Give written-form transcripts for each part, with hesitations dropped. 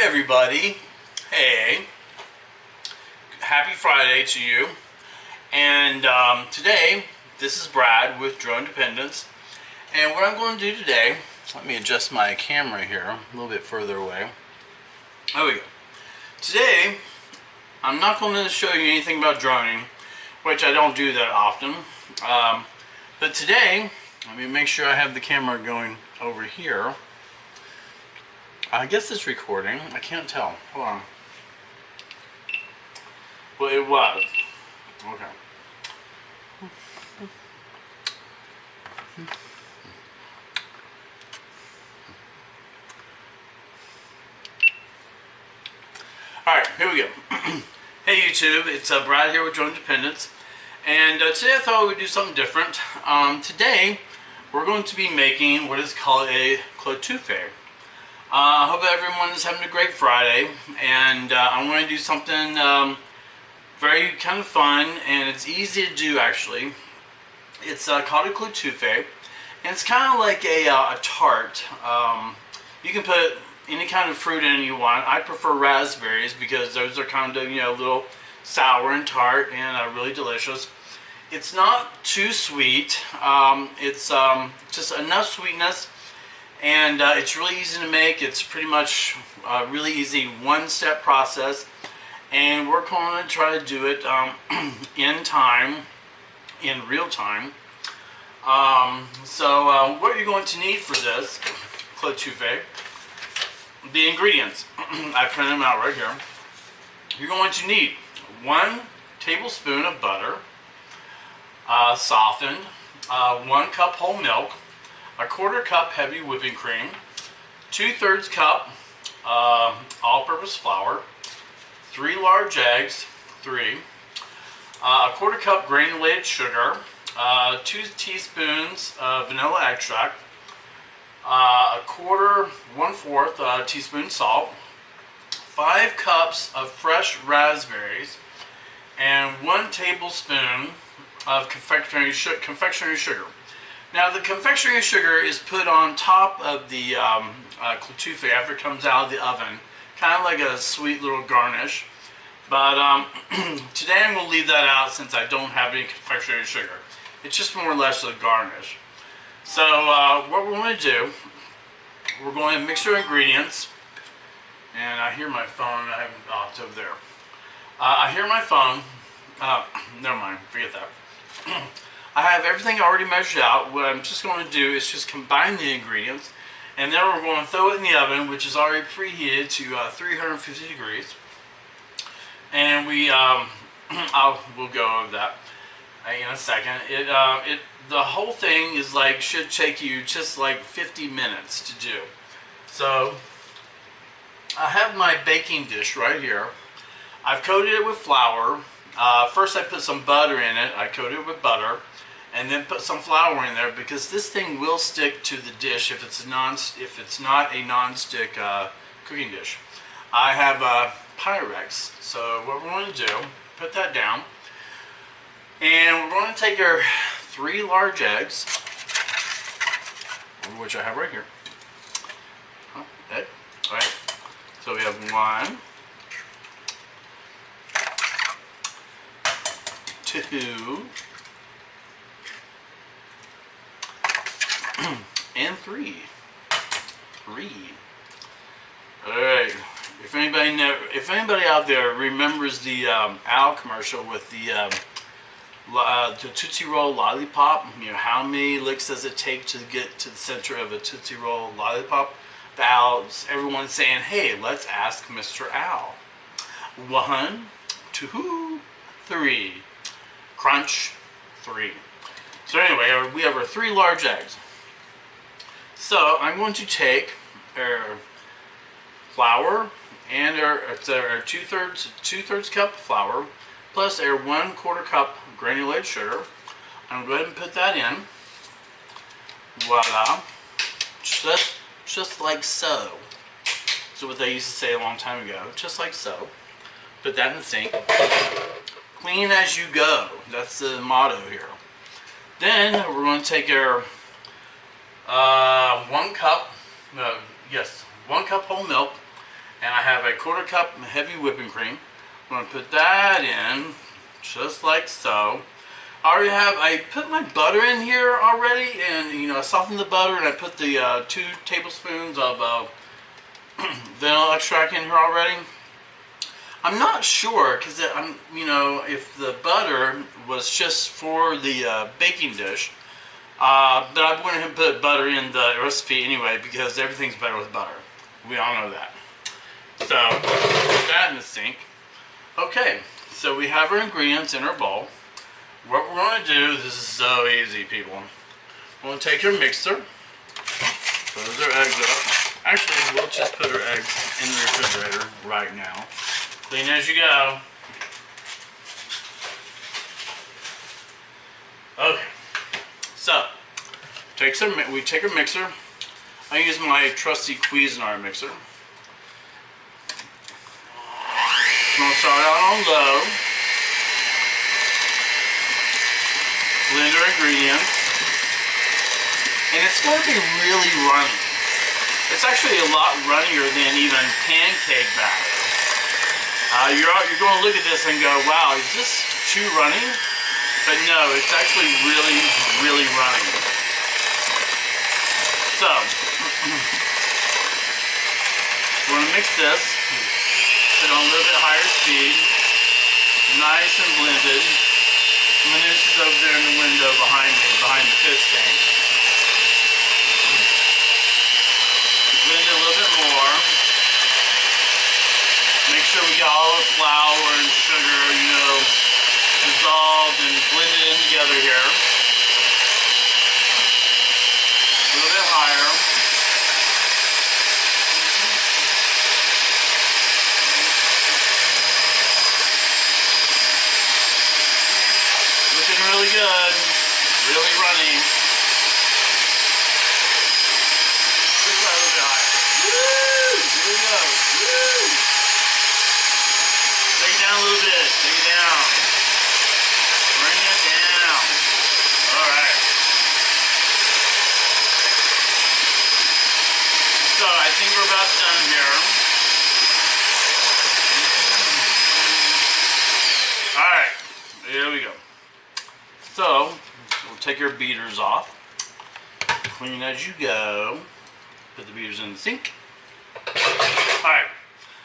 everybody. Hey, happy Friday to you. And today, this is Brad with Drone Dependence. And what I'm going to do today, let me adjust my camera here a little bit further away. There we go. Today, I'm not going to show you anything about droning, which I don't do that often. But today, let me make sure I have the camera going over here. I guess it's recording. I can't tell. Hold on. Well, it was. Okay. Alright, here we go. Hey YouTube, it's Brad here with Drone Dependence. And today I thought we'd do something different. Today, we're going to be making what is called a clafoutis. I hope everyone is having a great Friday, and I'm going to do something very kind of fun, and it's easy to do actually. It's called a clafoutis, and it's kind of like a tart. You can put any kind of fruit in you want. I prefer raspberries because those are kind of, a little sour and tart and really delicious. It's not too sweet. It's just enough sweetness. And it's really easy to make. It's pretty much really easy one-step process, and we're going to try to do it in real time. What you're going to need for this clafoutis, the ingredients, I print them out right here. You're going to need 1 tablespoon of butter, softened, 1 cup whole milk, 1/4 cup heavy whipping cream, 2/3 cup all-purpose flour, 3 large eggs, 3, 1/4 cup granulated sugar, 2 teaspoons of vanilla extract, 1/4 teaspoon salt, 5 cups of fresh raspberries, and 1 tablespoon of confectionery sugar. Now the confectionery sugar is put on top of the clafoutis after it comes out of the oven, kind of like a sweet little garnish. But today I'm going to leave that out since I don't have any confectionery sugar. It's just more or less a garnish. So what we're going to do, we're going to mix our ingredients. And I hear my phone. I have it over there. I hear my phone. Never mind. Forget that. I have everything already measured out. What I'm just going to do is just combine the ingredients, and then we're going to throw it in the oven, which is already preheated to 350 degrees. And we'll go over that in a second. The whole thing is should take you just like 50 minutes to do. So I have my baking dish right here. I've coated it with flour. First I put some butter in it. I coated it with butter, and then put some flour in there because this thing will stick to the dish if it's not a non-stick cooking dish. I have Pyrex. So what we're going to do, put that down, and we're going to take our 3 large eggs, which I have right here. Okay. All right. So we have 1, 2, and 3. Alright, if anybody out there remembers the Owl commercial with the Tootsie Roll lollipop, how many licks does it take to get to the center of a Tootsie Roll lollipop? The owls, everyone's saying, hey, let's ask Mr. Owl. 1, 2, 3. Crunch. 3. So anyway, we have our 3 large eggs. So I'm going to take our flour and our 2/3 cup cup plus our 1/4 cup granulated sugar. I'm going to go ahead and put that in. Voila. Just like so. So what they used to say a long time ago. Just like so. Put that in the sink. Clean as you go. That's the motto here. Then we're going to take our 1 cup whole milk, And I have a 1/4 cup heavy whipping cream. I'm going to put that in, just like so. I put my butter in here already, and I softened the butter, and I put the 2 tablespoons of vanilla extract in here already. I'm not sure because if the butter was just for the baking dish, but I went ahead and put butter in the recipe anyway because everything's better with butter. We all know that. So put that in the sink. Okay, so we have our ingredients in our bowl. What we're going to do, this is so easy, people. We're going to take your mixer, close our eggs up. Actually, we'll just put our eggs in the refrigerator right now. Clean as you go. Okay, so we take a mixer. I use my trusty Cuisinart mixer. I'm going to start out on low. Blend our ingredients. And it's going to be really runny. It's actually a lot runnier than even pancake batter. You're going to look at this and go, wow, is this too runny? But no, it's actually really, really runny. So, we're going to mix this. Put it on a little bit higher speed. Nice and blended. Manus is over there in the window behind me, behind the fish tank. Blend it a little bit more. Make sure we got all the flour and sugar, dissolved and blended in together here. A little bit higher. Looking really good. Really runny. Just a little bit higher. Woo! Here we go. Woo! Take it down a little bit. Take it down. Bring it down. Alright. So I think we're about done here. Alright. Here we go. So we'll take our beaters off. Clean as you go. Put the beaters in the sink. Alright.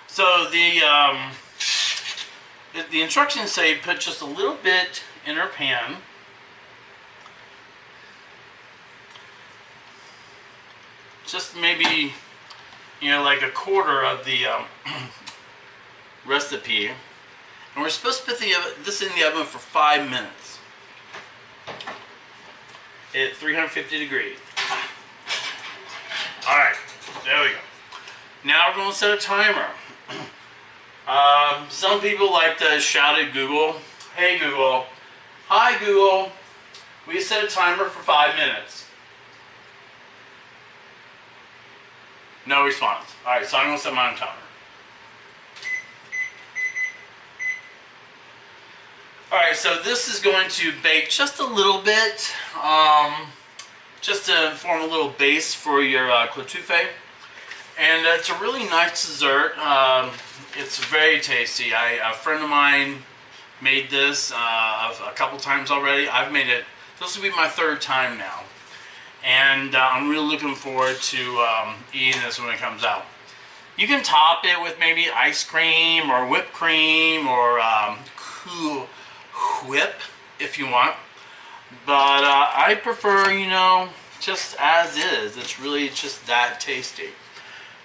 So the instructions say put just a little bit in our pan. Just maybe, like a 1/4 of the recipe. And we're supposed to put this in the oven for 5 minutes at 350 degrees. Alright, there we go. Now we're going to set a timer. Some people like to shout at Google, "Hey Google, hi Google, we set a timer for 5 minutes." No response. Alright, so I'm going to set my own timer. Alright, so this is going to bake just a little bit, just to form a little base for your clafoutis. And it's a really nice dessert. It's very tasty. A friend of mine made this a couple times already. I've made it, this will be my 3rd time now. And I'm really looking forward to eating this when it comes out. You can top it with maybe ice cream or whipped cream or Cool Whip if you want. But I prefer, just as is. It's really just that tasty.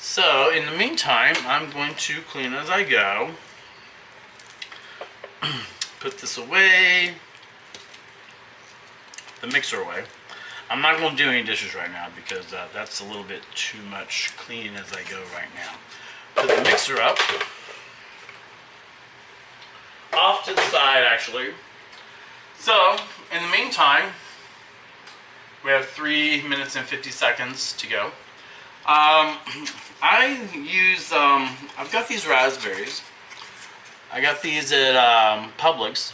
So, in the meantime, I'm going to clean as I go. Put this away. The mixer away. I'm not going to do any dishes right now because that's a little bit too much cleaning as I go right now. Put the mixer up. Off to the side, actually. So, in the meantime, we have 3 minutes and 50 seconds to go. I've got these raspberries. I got these at Publix.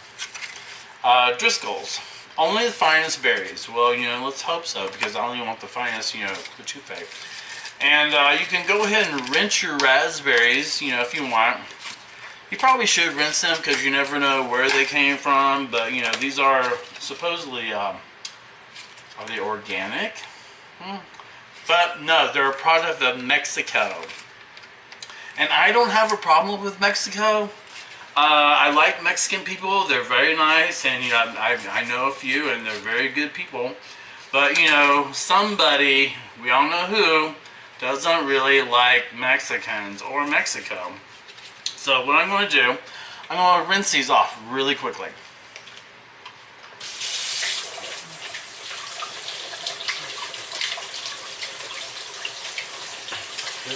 Driscoll's. Only the finest berries. Well, let's hope so, because I only want the finest, clafoutis. And you can go ahead and rinse your raspberries, you know, if you want. You probably should rinse them because you never know where they came from. But, you know, these are supposedly, are they organic? But no, they're a product of Mexico. And I don't have a problem with Mexico. I like Mexican people. They're very nice. And, you know, I know a few and they're very good people. But, you know, somebody, we all know who, doesn't really like Mexicans or Mexico. So what I'm going to do, I'm going to rinse these off really quickly.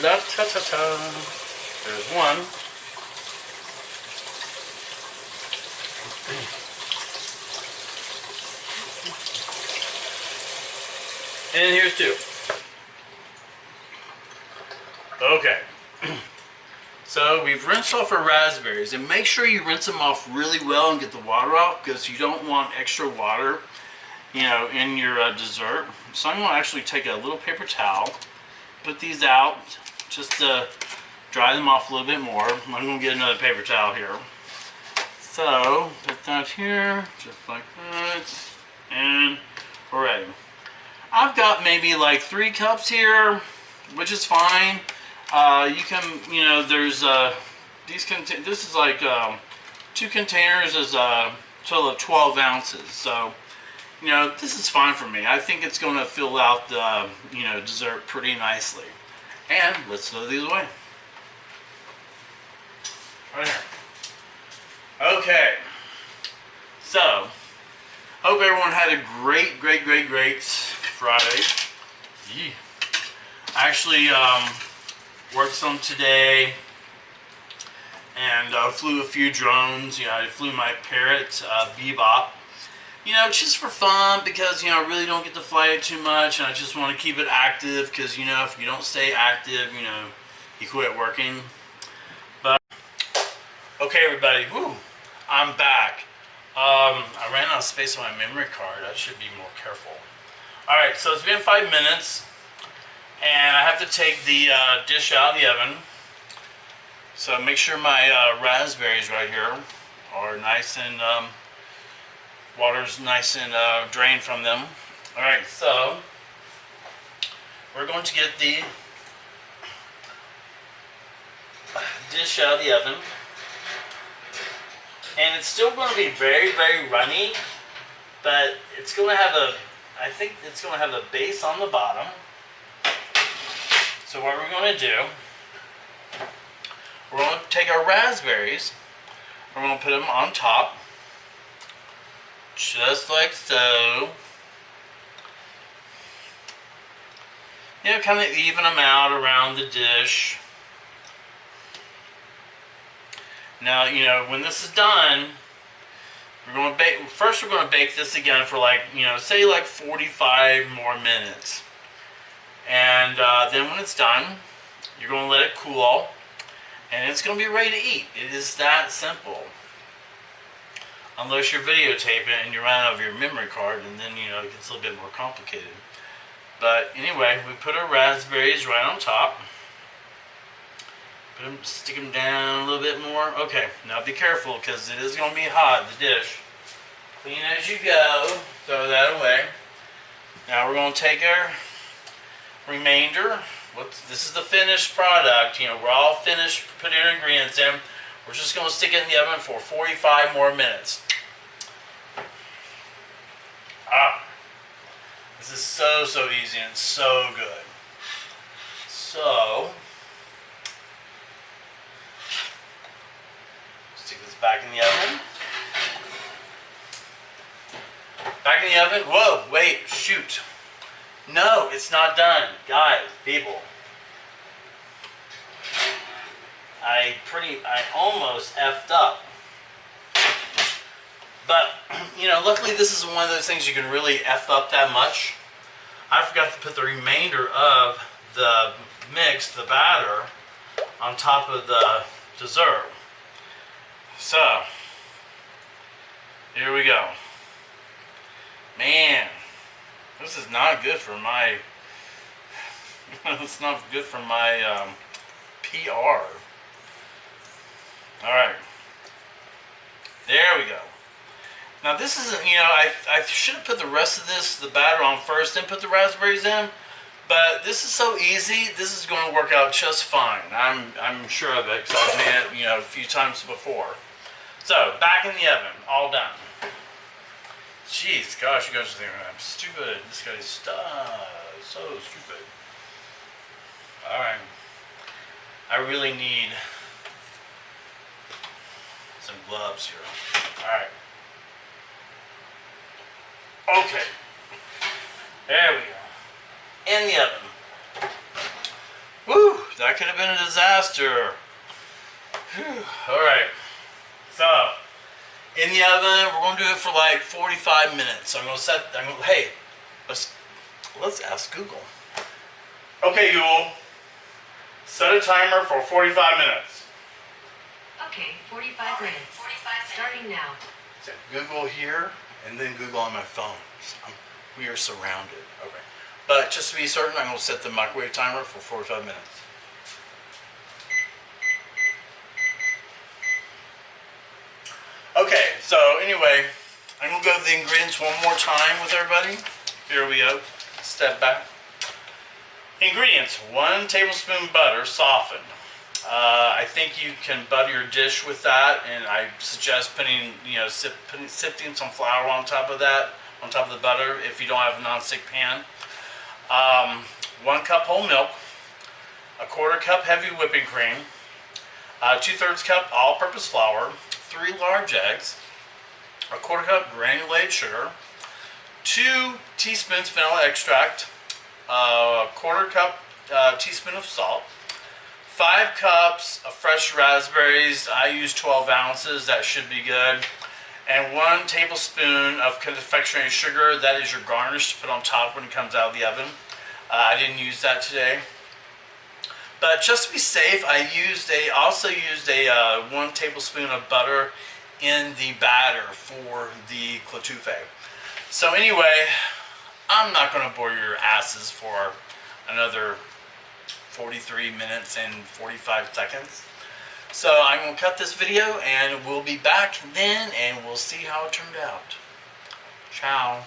La ta ta ta. There's one. And here's two. Okay. So we've rinsed off our raspberries, and make sure you rinse them off really well and get the water off, because you don't want extra water, you know, in your dessert. So I'm going to actually take a little paper towel, put these out just to dry them off a little bit more. I'm going to get another paper towel here. So put that here, just like that, and we're ready. I've got maybe like 3 cups here, which is fine. You can, you know, there's this is like 2 containers is a total of 12 ounces. So, you know, this is fine for me. I think it's going to fill out the, you know, dessert pretty nicely. And let's throw these away. Right here. Okay. So, hope everyone had a great Friday. Yeah. Actually, worked some today and flew a few drones. You know, I flew my Parrot Bebop. You know, just for fun, because, you know, I really don't get to fly it too much, and I just want to keep it active, because, you know, if you don't stay active, you know, you quit working. But, okay everybody, woo, I'm back. I ran out of space on my memory card. I should be more careful. Alright, so it's been 5 minutes, and I have to take the dish out of the oven. So make sure my raspberries right here are nice and water's nice and drained from them. Alright, so we're going to get the dish out of the oven. And it's still going to be very runny, but it's going to have I think it's going to have a base on the bottom. So what we're going to do, we're going to take our raspberries, we're going to put them on top, just like so. You know, kind of even them out around the dish. Now, you know, when this is done, we're going to bake. First, we're going to bake this again for like, you know, say like 45 more minutes. And then when it's done, you're going to let it cool, and it's going to be ready to eat. It is that simple. Unless you're videotaping and you run out of your memory card, and then, you know, it gets a little bit more complicated. But anyway, we put our raspberries right on top. Put them, stick them down a little bit more. Okay, now be careful, because it is going to be hot, the dish. Clean as you go. Throw that away. Now we're going to take our remainder. This is the finished product. You know, we're all finished putting our ingredients in. We're just going to stick it in the oven for 45 more minutes. This is so easy and so good. So, stick this back in the oven. Back in the oven. Whoa, wait, shoot. No, it's not done. Guys, people. I almost effed up. But, you know, luckily this is one of those things you can really F up that much. I forgot to put the remainder of the mix, the batter, on top of the dessert. So, here we go. Man, this is not good for my It's not good for my PR. Alright. There we go. Now this isn't, I should have put the rest of the batter on first, then put the raspberries in. But this is so easy. This is going to work out just fine. I'm sure of it because I've made it, a few times before. So back in the oven, all done. Jeez, gosh, you guys are thinking I'm stupid. This guy's so stupid. All right. I really need some gloves here. All right. Okay. There we go. In the oven. Woo! That could have been a disaster. Whew. All right. So, in the oven, we're going to do it for like 45 minutes. So hey, let's ask Google. Okay, Google. Set a timer for 45 minutes. Okay, 45 minutes. Starting now. So Google here, and then Google on my phone. So we are surrounded. Okay. But just to be certain, I'm going to set the microwave timer for 45 minutes. Okay, so anyway, I'm going to go over the ingredients one more time with everybody. Here we go. Step back. Ingredients: 1 tablespoon butter, softened. I think you can butter your dish with that, and I suggest putting, sifting some flour on top of that, on top of the butter, if you don't have a non-stick pan. 1 cup whole milk, 1/4 cup heavy whipping cream, 2/3 cup all-purpose flour, 3 large eggs, 1/4 cup granulated sugar, 2 teaspoons vanilla extract, 1/4 cup teaspoon of salt, 5 cups of fresh raspberries. I use 12 ounces. That should be good. And 1 tablespoon of confectionery sugar. That is your garnish to put on top when it comes out of the oven. I didn't use that today. But just to be safe, I also used a 1 tablespoon of butter in the batter for the clafoutis. So anyway, I'm not going to bore your asses for another 43 minutes and 45 seconds. So I'm going to cut this video and we'll be back then and we'll see how it turned out. Ciao.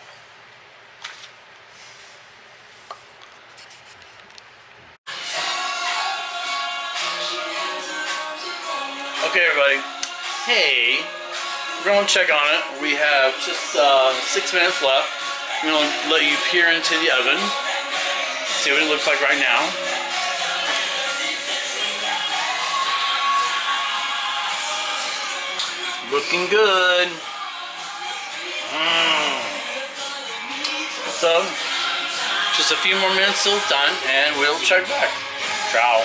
Okay everybody, hey, we're going to check on it. We have just 6 minutes left. I'm going to let you peer into the oven, see what it looks like right now. Looking good. So, just a few more minutes till it's done, and we'll check back. Ciao.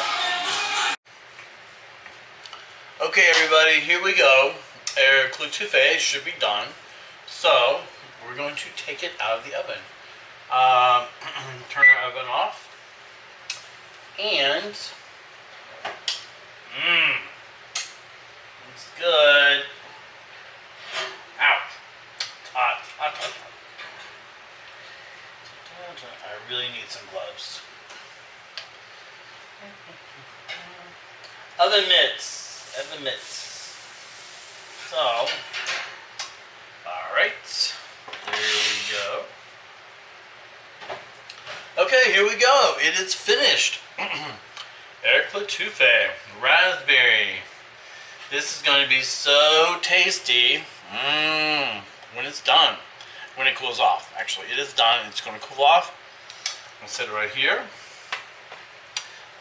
Okay, everybody, here we go. Our clafoutis should be done. So, we're going to take it out of the oven. Turn our oven off. And, it's good. Ouch. Hot, hot, hot, hot. I really need some gloves. Oven mitts. Oven mitts. So, alright. There we go. Okay, here we go. It is finished. Air clafoutis. Raspberry. This is going to be so tasty. When it's done. When it cools off, actually. It is done. It's going to cool off. I'll set it right here.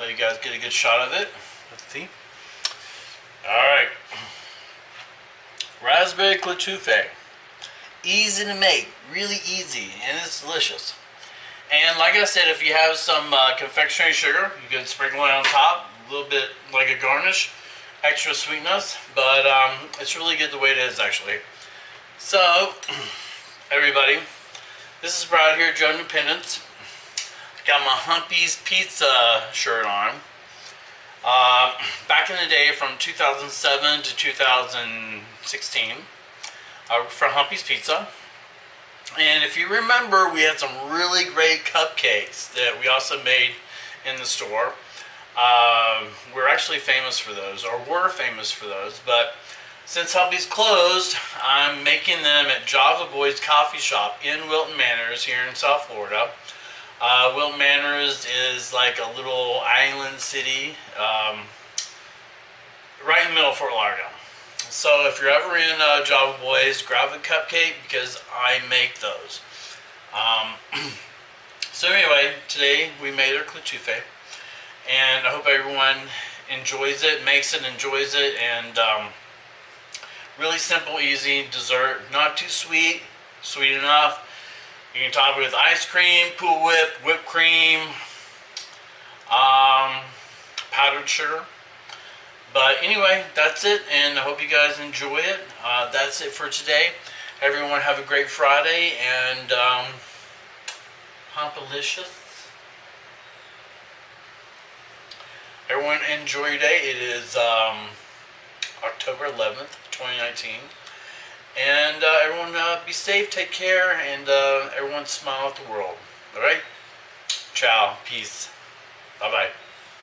Let you guys get a good shot of it. Let's see. Alright. Raspberry clafoutis. Easy to make. Really easy. And it's delicious. And like I said, if you have some confectionery sugar, you can sprinkle it on top. A little bit like a garnish. Extra sweetness. But it's really good the way it is, actually. So, everybody, this is Brad here, Joe Independence. Got my Humpy's Pizza shirt on. Back in the day, from 2007 to 2016, for Humpy's Pizza. And if you remember, we had some really great cupcakes that we also made in the store. We're actually famous for those, or were famous for those, but since hubby's closed, I'm making them at Java Boys Coffee Shop in Wilton Manors here in South Florida. Wilton Manors is like a little island city right in the middle of Fort Lauderdale. So if you're ever in Java Boys, grab a cupcake because I make those. So anyway, today we made our clafoutis, and I hope everyone enjoys it, makes it, enjoys it, and really simple, easy dessert. Not too sweet, sweet enough. You can top it with ice cream, Pool Whip, whipped cream, powdered sugar. But anyway, that's it, and I hope you guys enjoy it. That's it for today. Everyone have a great Friday, and Pompalicious. Everyone enjoy your day. It is October 11th, 2019. And everyone be safe, take care, and everyone smile at the world. Alright? Ciao. Peace. Bye-bye.